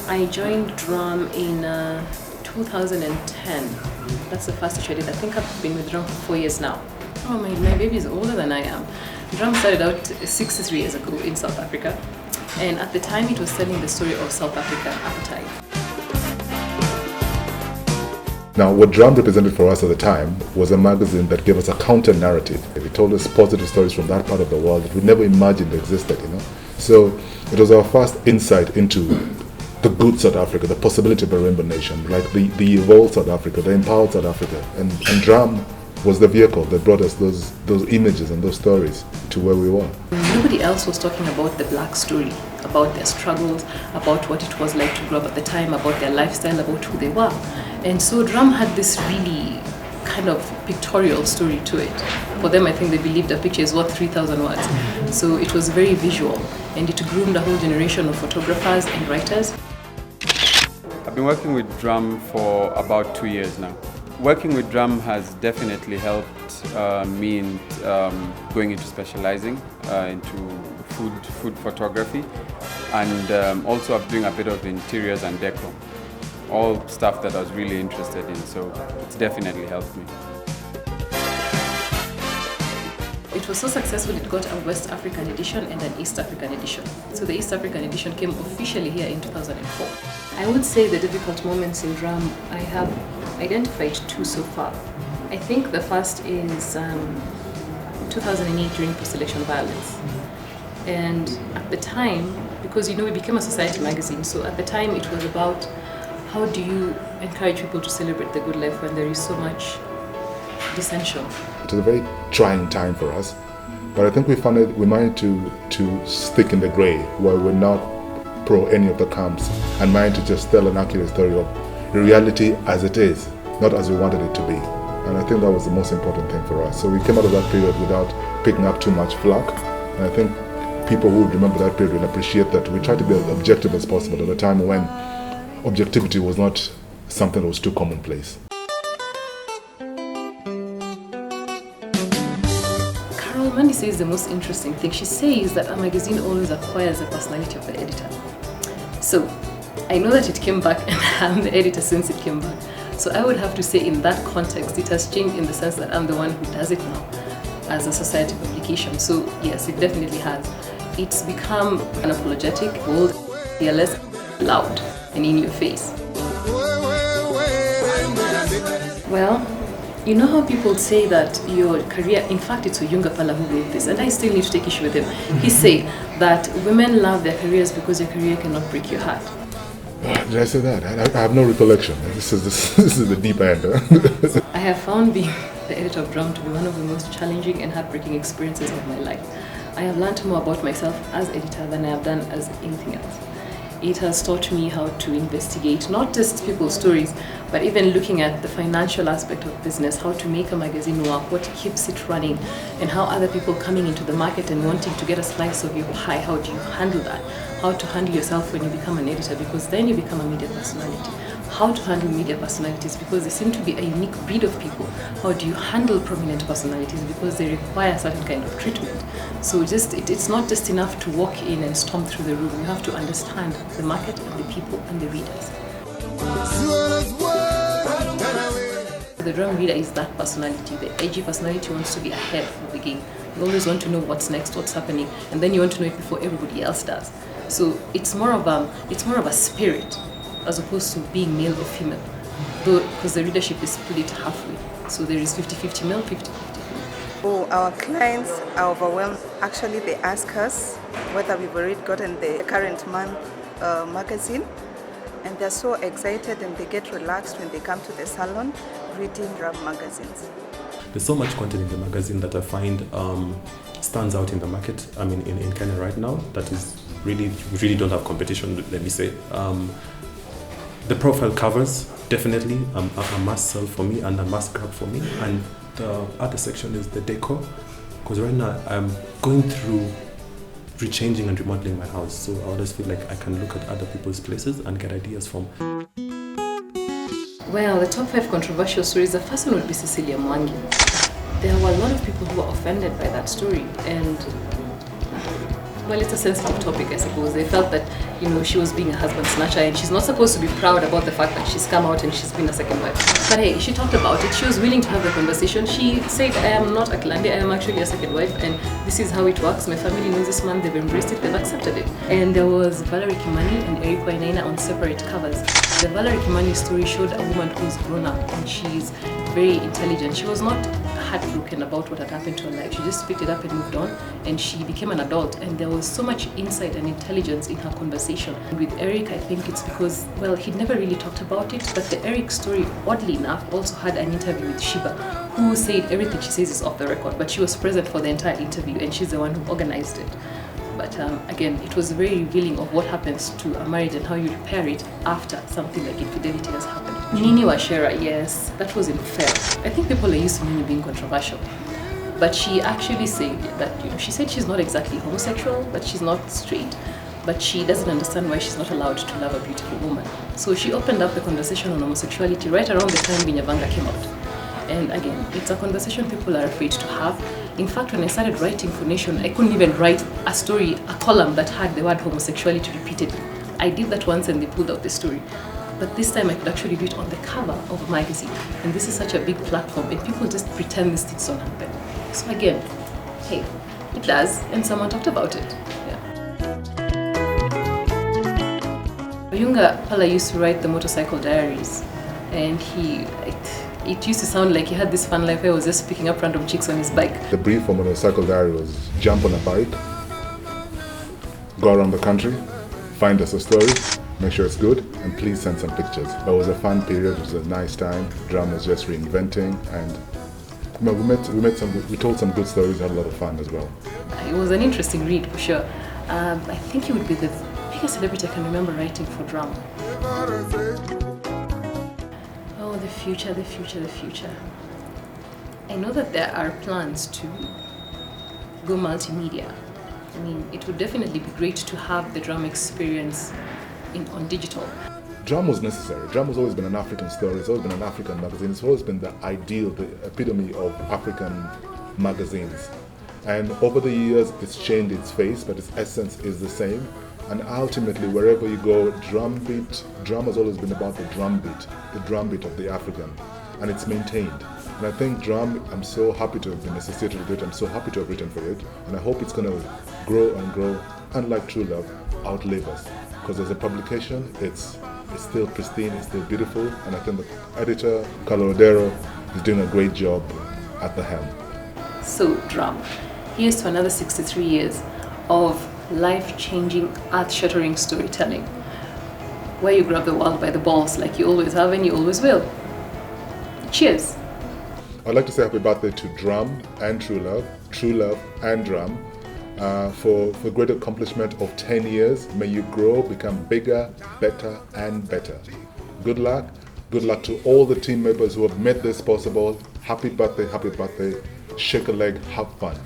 I joined Drum in 2010. That's the first issue I did. I think I've been with Drum for 4 years now. Oh, my baby is older than I am. Drum started out 63 years ago in South Africa. And at the time, it was telling the story of South African apartheid. Now, what Drum represented for us at the time was a magazine that gave us a counter-narrative. It told us positive stories from that part of the world that we never imagined existed, So it was our first insight into the good South Africa, the possibility of a rainbow nation, like the evolved South Africa, the empowered South Africa. And Drum was the vehicle that brought us those images and those stories to where we were. Nobody else was talking about the black story, about their struggles, about what it was like to grow up at the time, about their lifestyle, about who they were. And so Drum had this really kind of pictorial story to it. For them, I think they believed a picture is worth 3,000 words. So it was very visual, and it groomed a whole generation of photographers and writers. I've been working with Drum for about 2 years now. Working with Drum has definitely helped me in going into specializing into food photography, and also I'm doing a bit of interiors and decor. All stuff that I was really interested in, so it's definitely helped me. It was so successful it got a West African edition and an East African edition. So the East African edition came officially here in 2004. I would say the difficult moments in Drum, I have identified 2 so far. I think the first is 2008 during post-election violence. And at the time, because we became a society magazine, so at the time it was about how do you encourage people to celebrate the good life when there is so much dissension. It was a very trying time for us, but I think we managed to stick in the grey where we're not pro any of the camps and managed to just tell an accurate story of reality as it is, not as we wanted it to be. And I think that was the most important thing for us. So we came out of that period without picking up too much flack, and I think people who would remember that period will appreciate that we tried to be as objective as possible at a time when objectivity was not something that was too commonplace. Carol Mandy says the most interesting thing. She says that a magazine always acquires the personality of the editor. So I know that it came back and I'm the editor since it came back. So I would have to say in that context, it has changed in the sense that I'm the one who does it now as a society publication. So yes, it definitely has. It's become unapologetic, bold, fearless, loud, and in your face. Well, you know how people say that your career, in fact it's Oyunga Pala who wrote this, and I still need to take issue with him. He said that women love their careers because your career cannot break your heart. Did I say that? I have no recollection. This is the deep end. I have found being the editor of Drum to be one of the most challenging and heartbreaking experiences of my life. I have learned more about myself as editor than I have done as anything else. It has taught me how to investigate not just people's stories, but even looking at the financial aspect of business, how to make a magazine work, what keeps it running, and how other people coming into the market and wanting to get a slice of your pie, how do you handle that? How to handle yourself when you become an editor, because then you become a media personality. How to handle media personalities, because they seem to be a unique breed of people. How do you handle prominent personalities, because they require a certain kind of treatment. So it's not just enough to walk in and storm through the room. You have to understand the market and the people and the readers. The Drum reader is that personality, the edgy personality wants to be ahead of the game. You always want to know what's next, what's happening, and then you want to know it before everybody else does. So it's more of a spirit as opposed to being male or female, though, because the readership is split halfway. So there is 50-50 male, 50-50 female. Oh, our clients are overwhelmed. Actually, they ask us whether we've already gotten the current month magazine, and they're so excited and they get relaxed when they come to the salon reading Drum magazines. There's so much content in the magazine that I find stands out in the market. I mean, in Kenya right now, that is really, we really don't have competition, let me say. The profile covers, definitely a must sell for me and a must grab for me. And the other section is the decor, because right now I'm going through rechanging and remodeling my house. So I always feel like I can look at other people's places and get ideas from. Well, the top 5 controversial stories, the first one would be Cecilia Mwangi. There were a lot of people who were offended by that story, and well, it's a sensitive topic, I suppose. They felt that, she was being a husband snatcher and she's not supposed to be proud about the fact that she's come out and she's been a second wife. But hey, she talked about it. She was willing to have the conversation. She said, I am not a Klande, I am actually a second wife, and this is how it works. My family knows this man, they've embraced it, they've accepted it. And there was Valerie Kimani and Eric Wainaina on separate covers. The Valerie Kimani story showed a woman who's grown up and she's very intelligent. She was not heartbroken about what had happened to her life. She just picked it up and moved on, and she became an adult, and there was so much insight and intelligence in her conversation. And with Eric, I think it's because, well, he'd never really talked about it, but the Eric story, oddly enough, also had an interview with Shiba, who said everything she says is off the record, but she was present for the entire interview and she's the one who organized it. But again, it was very revealing of what happens to a marriage and how you repair it after something like infidelity has happened. Nini Wachera, yes, that was unfair. I think people are used to Nini being controversial. But she actually said that, she said she's not exactly homosexual, but she's not straight. But she doesn't understand why she's not allowed to love a beautiful woman. So she opened up the conversation on homosexuality right around the time Binyavanga came out. And again, it's a conversation people are afraid to have. In fact, when I started writing for Nation, I couldn't even write a story, a column that had the word homosexuality repeatedly. I did that once and they pulled out the story. But this time I could actually do it on the cover of a magazine. And this is such a big platform and people just pretend these things don't happen. So again, hey, it does, and someone talked about it. Oyunga Pala used to write the Motorcycle Diaries, and it used to sound like he had this fun life where he was just picking up random chicks on his bike. The brief for Motorcycle Diary was jump on a bike, go around the country, find us a story, make sure it's good, and please send some pictures. It was a fun period, it was a nice time. Drum was just reinventing, and we told some good stories, had a lot of fun as well. It was an interesting read for sure. I think he would be the biggest celebrity I can remember writing for Drum. Oh, the future, the future, the future. I know that there are plans to go multimedia. I mean, it would definitely be great to have the Drum experience on digital. Drum was necessary. Drum has always been an African story. It's always been an African magazine. It's always been the ideal, the epitome of African magazines. And over the years, it's changed its face, but its essence is the same. And ultimately, wherever you go, drum has always been about the drumbeat of the African, and it's maintained. And I think Drum, I'm so happy to have been associated with it. I'm so happy to have written for it, and I hope it's going to grow and grow, and like True Love, outlive us. Because as a publication, it's still pristine, it's still beautiful, and I think the editor, Carlo Odero, is doing a great job at the helm. So Drum, here's to another 63 years of life-changing, earth-shattering storytelling, where you grab the world by the balls like you always have and you always will. Cheers! I'd like to say happy birthday to Drum and True Love and Drum, for great accomplishment of 10 years. May you grow, become bigger, better and better. Good luck to all the team members who have made this possible. Happy birthday, shake a leg, have fun.